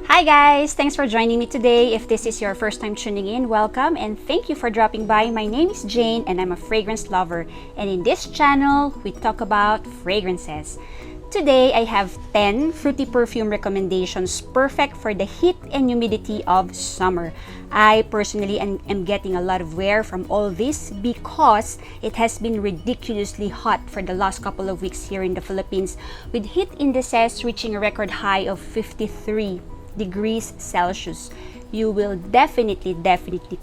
Hi guys! Thanks for joining me today. If this is your first time tuning in, welcome and thank you for dropping by. My name is Jane and I'm a fragrance lover. And in this channel, we talk about fragrances. Today, I have 10 fruity perfume recommendations perfect for the heat and humidity of summer. I personally am getting a lot of wear from all this because it has been ridiculously hot for the last couple of weeks here in the Philippines, with heat indices reaching a record high of 53 degrees Celsius. You will definitely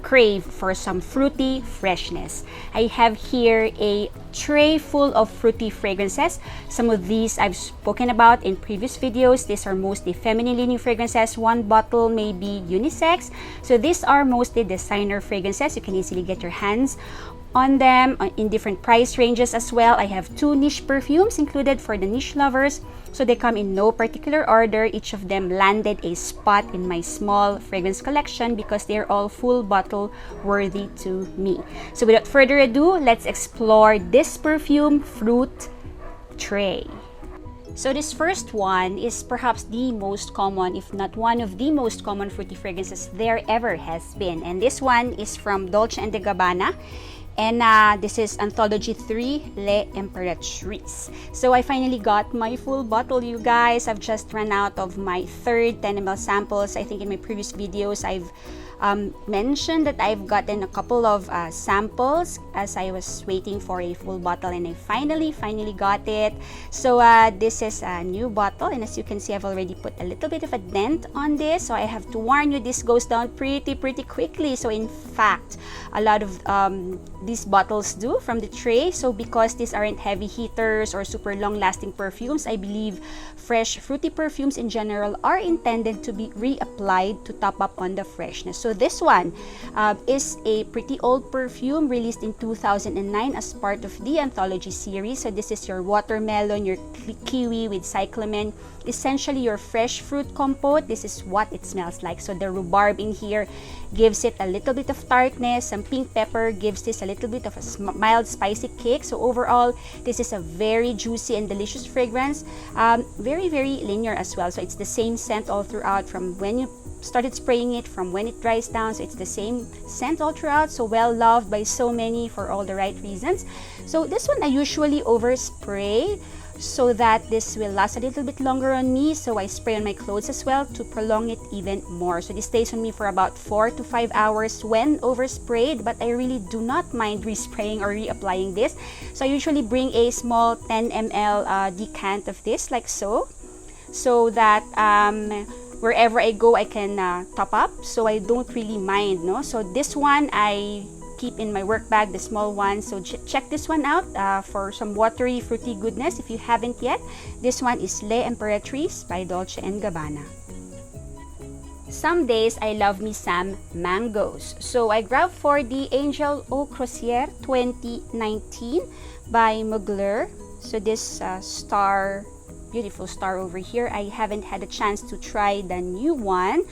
crave for some fruity freshness. I have here a tray full of fruity fragrances. Some of these I've spoken about in previous videos. These are mostly feminine leaning fragrances. One bottle may be unisex. So these are mostly designer fragrances. You can easily get your hands on them in different price ranges as well. I have 2 niche perfumes included for the niche lovers. So they come in no particular order. Each of them landed a spot in my small fragrance collection because they're all full bottle worthy to me. So without further ado, let's explore this perfume fruit tray. So this first one is perhaps the most common, if not one of the most common fruity fragrances there ever has been. And this one is from Dolce & Gabbana. And this is Anthology 3, L'Imperatrice. So I finally got my full bottle, you guys. I've just run out of my third 10 ml samples. I think in my previous videos, I've mentioned that I've gotten a couple of samples as I was waiting for a full bottle, and I finally got it. So this is a new bottle, and as you can see, I've already put a little bit of a dent on this. So I have to warn you, this goes down pretty quickly. So in fact, a lot of these bottles do from the tray. So because these aren't heavy hitters or super long lasting perfumes, I believe fresh fruity perfumes in general are intended to be reapplied to top up on the freshness. So this one is a pretty old perfume released in 2009 as part of the Anthology series. So this is your watermelon, your kiwi with cyclamen, essentially your fresh fruit compote. This is what it smells like. So the rhubarb in here gives it a little bit of tartness. Some pink pepper gives this a little bit of a mild spicy kick. So overall, this is a very juicy and delicious fragrance. Very linear as well. So it's the same scent all throughout from when you started spraying it, from when it dries down. So it's the same scent all throughout. So well loved by so many for all the right reasons. So this one I usually overspray so that this will last a little bit longer on me. So I spray on my clothes as well to prolong it even more. So this stays on me for about 4 to 5 hours when oversprayed, but I really do not mind respraying or reapplying this. So I usually bring a small 10 ml decant of this like so that wherever I go I can top up, so I don't really mind, no? So this one I keep in my work bag, the small one. So check this one out for some watery fruity goodness if you haven't yet. This one is L'Imperatrice by Dolce & Gabbana. Some days I love me some mangoes. So I grabbed for the Angel Au Croisiere 2019 by Mugler. So this beautiful star over here, I haven't had a chance to try the new one.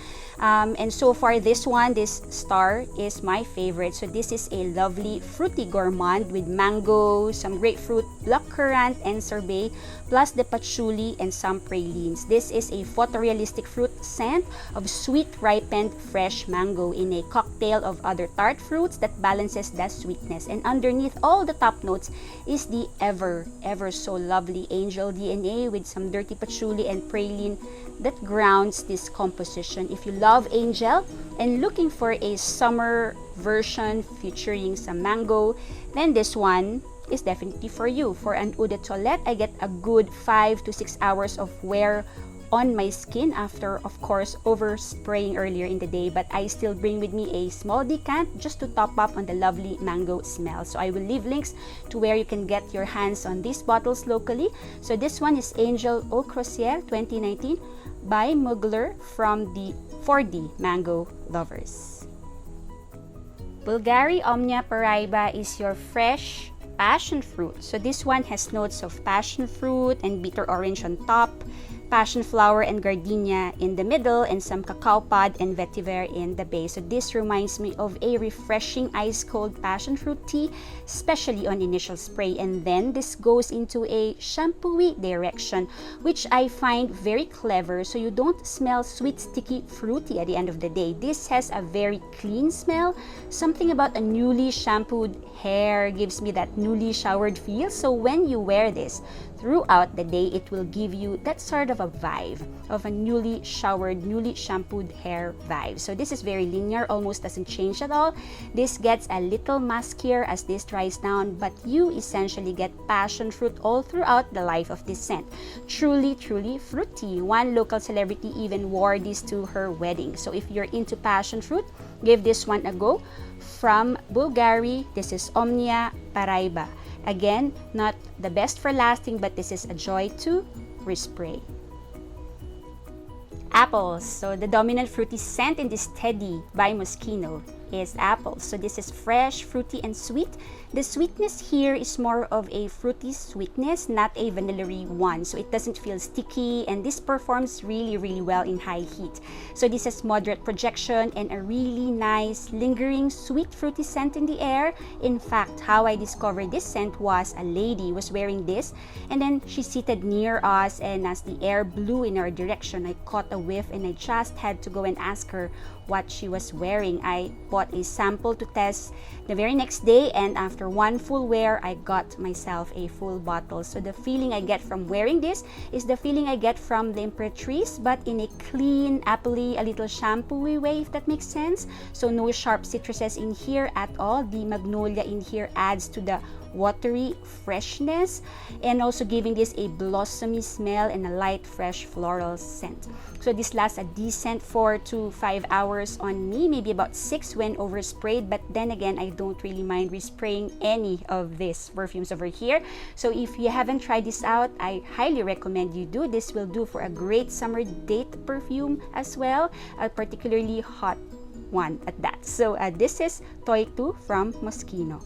And so far this star is my favorite. So this is a lovely fruity gourmand with mango, some grapefruit, blackcurrant, and sorbet, plus the patchouli and some pralines. This is a photorealistic fruit scent of sweet ripened fresh mango in a cocktail of other tart fruits that balances the sweetness. And underneath all the top notes is the ever so lovely angel DNA with some dirty patchouli and praline that grounds this composition. If you love angel and looking for a summer version featuring some mango, then this one is definitely for you. For an eau de toilette, I get a good 5 to 6 hours of wear on my skin after, of course, overspraying earlier in the day, but I still bring with me a small decant just to top up on the lovely mango smell. So I will leave links to where you can get your hands on these bottles locally. So this one is Angel Au Croisiere 2019 by Mugler for the mango lovers. Bvlgari Omnia Paraiba is your fresh passion fruit. So this one has notes of passion fruit and bitter orange on top. passion flower and gardenia in the middle, and some cacao pod and vetiver in the base. So this reminds me of a refreshing ice cold passion fruit tea, especially on initial spray. And then this goes into a shampoo-y direction, which I find very clever, so you don't smell sweet, sticky, fruity at the end of the day. This has a very clean smell. Something about a newly shampooed hair gives me that newly showered feel. So when you wear this throughout the day, it will give you that sort of a vibe of a newly showered, newly shampooed hair vibe. So this is very linear, almost doesn't change at all. This gets a little muskier as this dries down, but you essentially get passion fruit all throughout the life of this scent. Truly, truly fruity. One local celebrity even wore this to her wedding. So if you're into passion fruit, give this one a go. From Bvlgari, this is Omnia Paraiba. Again, not the best for lasting, but this is a joy to respray. Apples. So the dominant fruity scent in this Teddy by Moschino is apples. So this is fresh, fruity, and sweet. The sweetness here is more of a fruity sweetness, not a vanilla-y one. So it doesn't feel sticky, and this performs really, really well in high heat. So this has moderate projection and a really nice, lingering, sweet, fruity scent in the air. In fact, how I discovered this scent was a lady was wearing this, and then she seated near us, and as the air blew in our direction, I caught a whiff, and I just had to go and ask her what she was wearing. I bought a sample to test the very next day, and after one full wear, I got myself a full bottle. So the feeling I get from wearing this is the feeling I get from the Imperatrice, but in a clean, appley, a little shampoo-y way, if that makes sense. So no sharp citruses in here at all. The magnolia in here adds to the watery freshness, and also giving this a blossomy smell and a light, fresh floral scent. So this lasts a decent 4 to 5 hours on me, maybe about 6 when oversprayed, but then again, I don't really mind respraying any of these perfumes over here. So if you haven't tried this out, I highly recommend you do. This will do for a great summer date perfume as well, a particularly hot one at that. So this is Toy 2 from Moschino.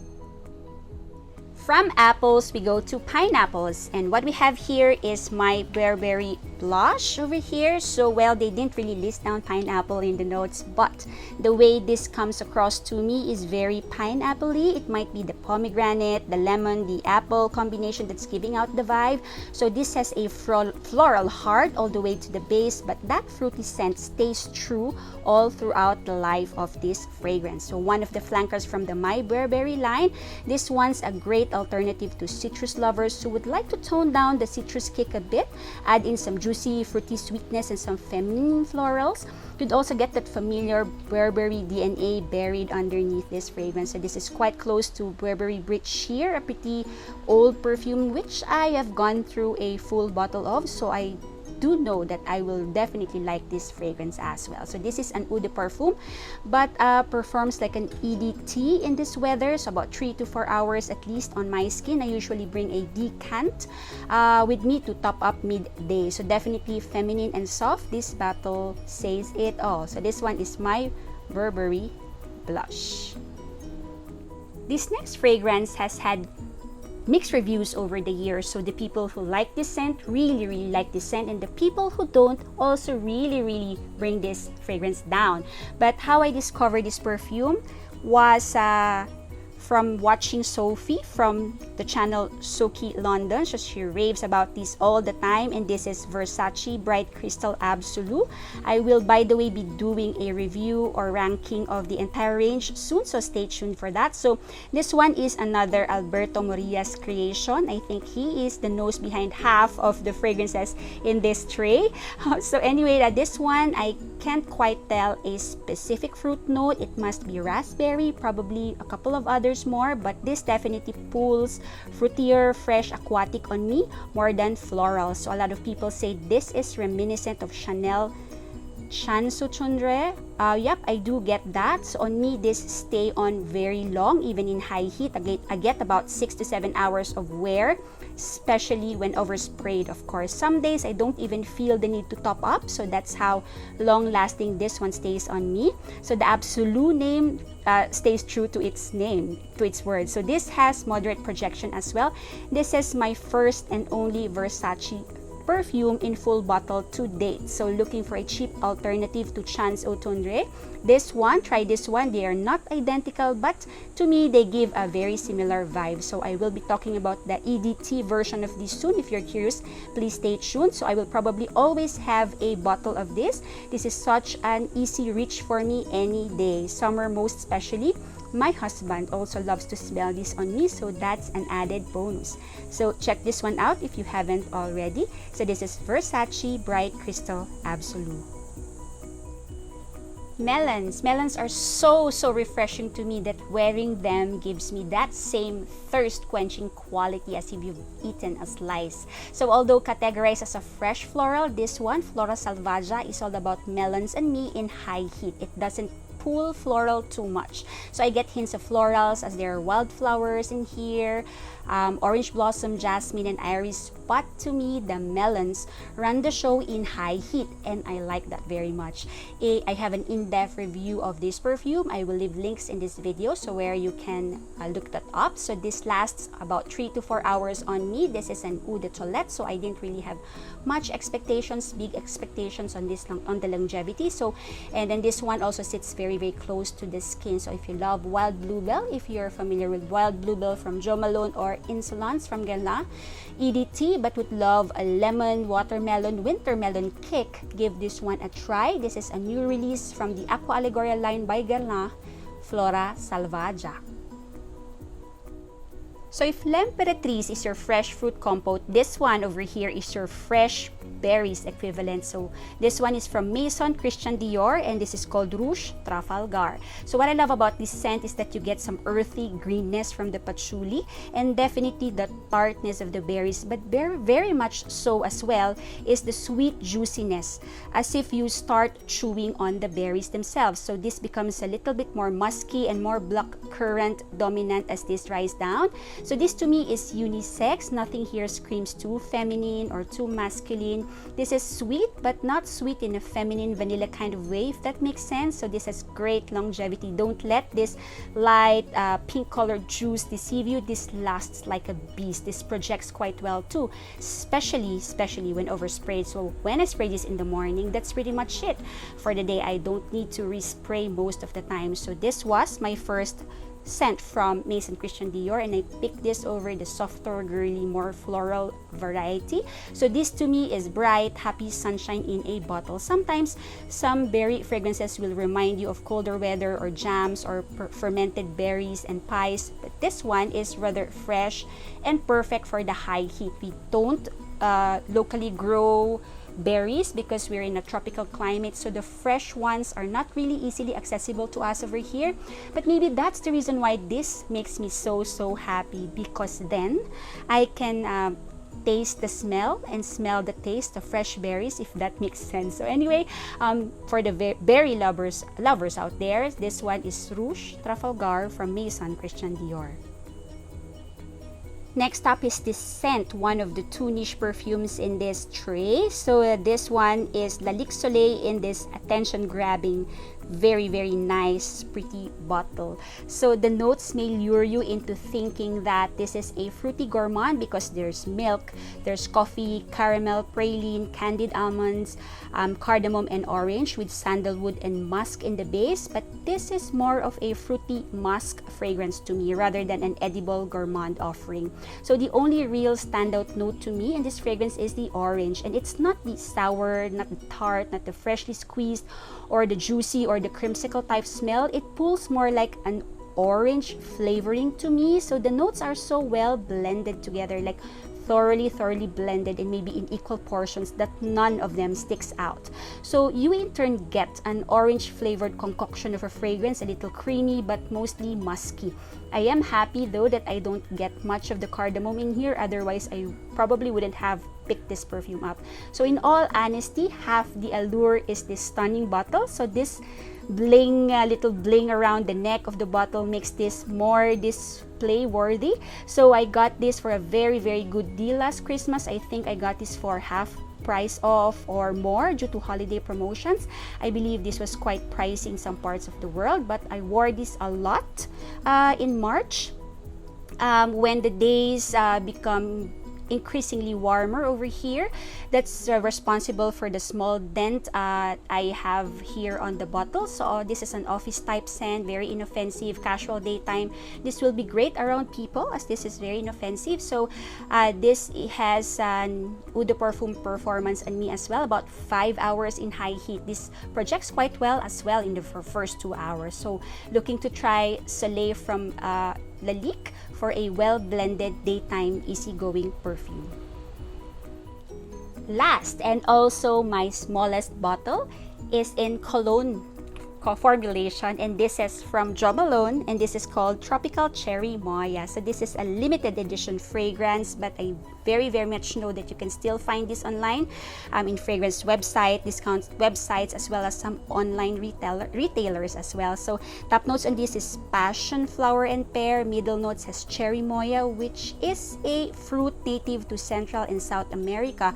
From apples, we go to pineapples, and what we have here is my Burberry Blush over here. So well, they didn't really list down pineapple in the notes, but the way this comes across to me is very pineapple-y. It might be the pomegranate, the lemon, the apple combination that's giving out the vibe. So this has a floral heart all the way to the base, but that fruity scent stays true all throughout the life of this fragrance. So one of the flankers from the My Burberry line. This one's a great alternative to citrus lovers who would like to tone down the citrus kick a bit, add in some juicy, fruity sweetness and some feminine florals. You'd also get that familiar Burberry DNA buried underneath this fragrance. So this is quite close to Burberry Bridge Sheer, a pretty old perfume which I have gone through a full bottle of. So I do know that I will definitely like this fragrance as well. So this is an eau de parfum, but performs like an EDT in this weather, so about 3 to 4 hours at least on my skin. I usually bring a decant with me to top up midday. So definitely feminine and soft. This bottle says it all. So this one is my Burberry Blush. This next fragrance has had mixed reviews over the years. So the people who like this scent really like this scent, and the people who don't also really bring this fragrance down. But how I discovered this perfume was from watching Sophie from the channel Soki London. So she raves about this all the time, and this is Versace Bright Crystal Absolu. I will, by the way, be doing a review or ranking of the entire range soon, so stay tuned for that. So this one is another Alberto Moria's creation. I think he is the nose behind half of the fragrances in this tray. So anyway, this one, I can't quite tell a specific fruit note. It must be raspberry, probably a couple of others more, but this definitely pulls fruitier, fresh, aquatic on me more than floral. So a lot of people say this is reminiscent of Chanel Chanso Chundre. Yep, I do get that. So on me, this stay on very long, even in high heat. I get about 6 to 7 hours of wear, especially when oversprayed, of course. Some days I don't even feel the need to top up, so that's how long lasting this one stays on me. So the Absolu name stays true to its name, to its word. So this has moderate projection as well. This is my first and only Versace perfume in full bottle to date. So looking for a cheap alternative to Chance Eau Tendre, this one, try this one. They are not identical, but to me they give a very similar vibe. So I will be talking about the EDT version of this soon. If you're curious, please stay tuned. So I will probably always have a bottle of this. This is such an easy reach for me any day, summer most especially. My husband also loves to smell this on me, so that's an added bonus. So check this one out if you haven't already. So this is Versace Bright Crystal Absolu. Melons. Melons are so refreshing to me that wearing them gives me that same thirst-quenching quality as if you've eaten a slice. So although categorized as a fresh floral, this one, Flora Salvaggia, is all about melons and me in high heat. It doesn't pull floral too much. So I get hints of florals as there are wildflowers in here, orange blossom, jasmine, and iris. But to me, the melons run the show in high heat, and I like that very much. I have an in-depth review of this perfume. I will leave links in this video so where you can look that up. So this lasts about 3 to 4 hours on me. This is an eau de toilette, so I didn't really have much expectations, big expectations on this on the longevity. So, and then this one also sits very close to the skin. So if you love wild bluebell, if you're familiar with wild bluebell from Jo Malone or Insolence from Guerlain, EDT, but would love a lemon, watermelon, winter melon kick, give this one a try. This is a new release from the Aqua Allegoria line by Guerlain, Flora Salvaggia. So if L'Imperatrice is your fresh fruit compote, this one over here is your fresh berries equivalent. So this one is from Maison, Christian Dior, and this is called Rouge, Trafalgar. So what I love about this scent is that you get some earthy greenness from the patchouli and definitely the tartness of the berries, but very much so as well is the sweet juiciness, as if you start chewing on the berries themselves. So this becomes a little bit more musky and more blackcurrant dominant as this dries down. So this to me is unisex. Nothing here screams too feminine or too masculine. This is sweet, but not sweet in a feminine vanilla kind of way, if that makes sense. So this has great longevity. Don't let this light pink colored juice deceive you. This lasts like a beast. This projects quite well too, especially when oversprayed. So when I spray this in the morning, that's pretty much it. For the day, I don't need to respray most of the time. So this was my first scent from Maison Christian Dior, and I picked this over the softer, girly, more floral variety. So this to me is bright, happy sunshine in a bottle. Sometimes some berry fragrances will remind you of colder weather or jams or fermented berries and pies, but this one is rather fresh and perfect for the high heat. We don't locally grow berries because we're in a tropical climate, so the fresh ones are not really easily accessible to us over here. But maybe that's the reason why this makes me so happy, because then I can taste the smell and smell the taste of fresh berries, if that makes sense. So anyway, for the berry lovers out there, this one is Rouge Trafalgar from Maison Christian Dior. Next up is this scent, one of the two niche perfumes in this tray. So this one is Lalique Soleil in this attention-grabbing, very nice, pretty bottle. So the notes may lure you into thinking that this is a fruity gourmand because there's milk, there's coffee, caramel, praline, candied almonds, cardamom and orange with sandalwood and musk in the base. But this is more of a fruity musk fragrance to me rather than an edible gourmand offering. So the only real standout note to me in this fragrance is the orange, and it's not the sour, not the tart, not the freshly squeezed or the juicy or the creamsicle type smell. It pulls more like an orange flavoring to me. So the notes are so well blended together, like thoroughly blended and maybe in equal portions, that none of them sticks out. So you in turn get an orange flavored concoction of a fragrance, a little creamy but mostly musky. I am happy though that I don't get much of the cardamom in here, otherwise I probably wouldn't have picked this perfume up. So in all honesty, half the allure is this stunning bottle. So this bling, little bling around the neck of the bottle makes this more display worthy. So I got this for a very good deal last Christmas. I think I got this for half price off or more due to holiday promotions. I believe this was quite pricey in some parts of the world, but I wore this a lot in March when the days become increasingly warmer over here. That's responsible for the small dent I have here on the bottle. So this is an office type scent, very inoffensive, casual daytime. This will be great around people as this is very inoffensive. So this has an eau de parfum performance on me as well, about 5 hours in high heat. This projects quite well as well in the first 2 hours. So looking to try Soleil from Lalique for a well-blended daytime easygoing perfume. Last and also my smallest bottle is in cologne formulation, and this is from Malone, and this is called Tropical Cherimoya. So this is a limited edition fragrance, but I very much know that you can still find this online in fragrance website, discount websites, as well as some online retailers as well. So top notes on this is passion, flower, and pear. Middle notes has Cherimoya, which is a fruit native to Central and South America,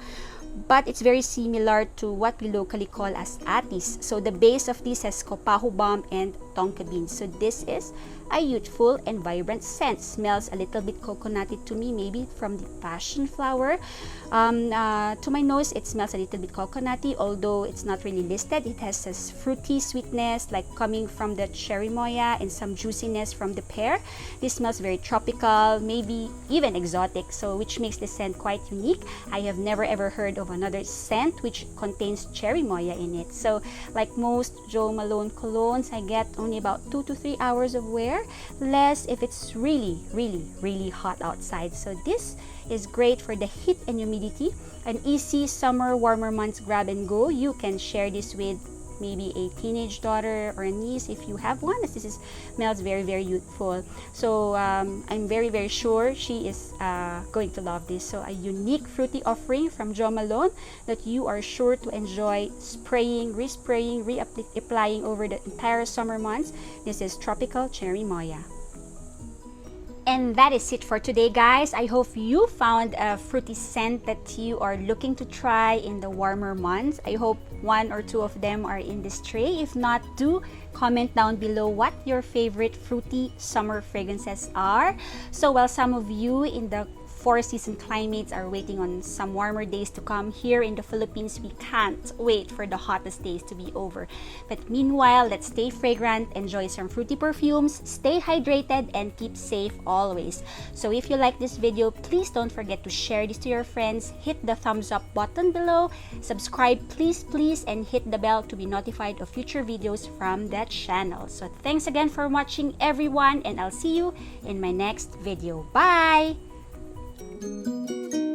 but it's very similar to what we locally call as atis. So the base of this has copaho balm and tonka beans. So this is a youthful and vibrant scent. Smells a little bit coconutty to me, maybe from the passion flower. To my nose, it smells a little bit coconutty, although it's not really listed. It has this fruity sweetness like coming from the Cherimoya and some juiciness from the pear. This smells very tropical, maybe even exotic, so which makes the scent quite unique. I have never ever heard of another scent which contains Cherimoya in it. So like most Jo Malone colognes, I get only about 2 to 3 hours of wear, less if it's really hot outside. So this is great for the heat and humidity. An easy summer warmer months grab and go. You can share this with maybe a teenage daughter or a niece if you have one, as this smells very youthful. So I'm very sure she is going to love this. So a unique fruity offering from Jo Malone that you are sure to enjoy spraying, respraying, reapplying over the entire summer months. This is Tropical Cherimoya. And that is it for today, guys. I hope you found a fruity scent that you are looking to try in the warmer months. I hope 1 or 2 of them are in this tray. If not, do comment down below what your favorite fruity summer fragrances are. So while some of you in the 4-season climates are waiting on some warmer days to come, here in the Philippines, we can't wait for the hottest days to be over. But meanwhile, let's stay fragrant, enjoy some fruity perfumes, stay hydrated, and keep safe always. So if you like this video, please don't forget to share this to your friends, hit the thumbs up button below, subscribe please, and hit the bell to be notified of future videos from that channel. So thanks again for watching, everyone, and I'll see you in my next video. Bye! Thank you.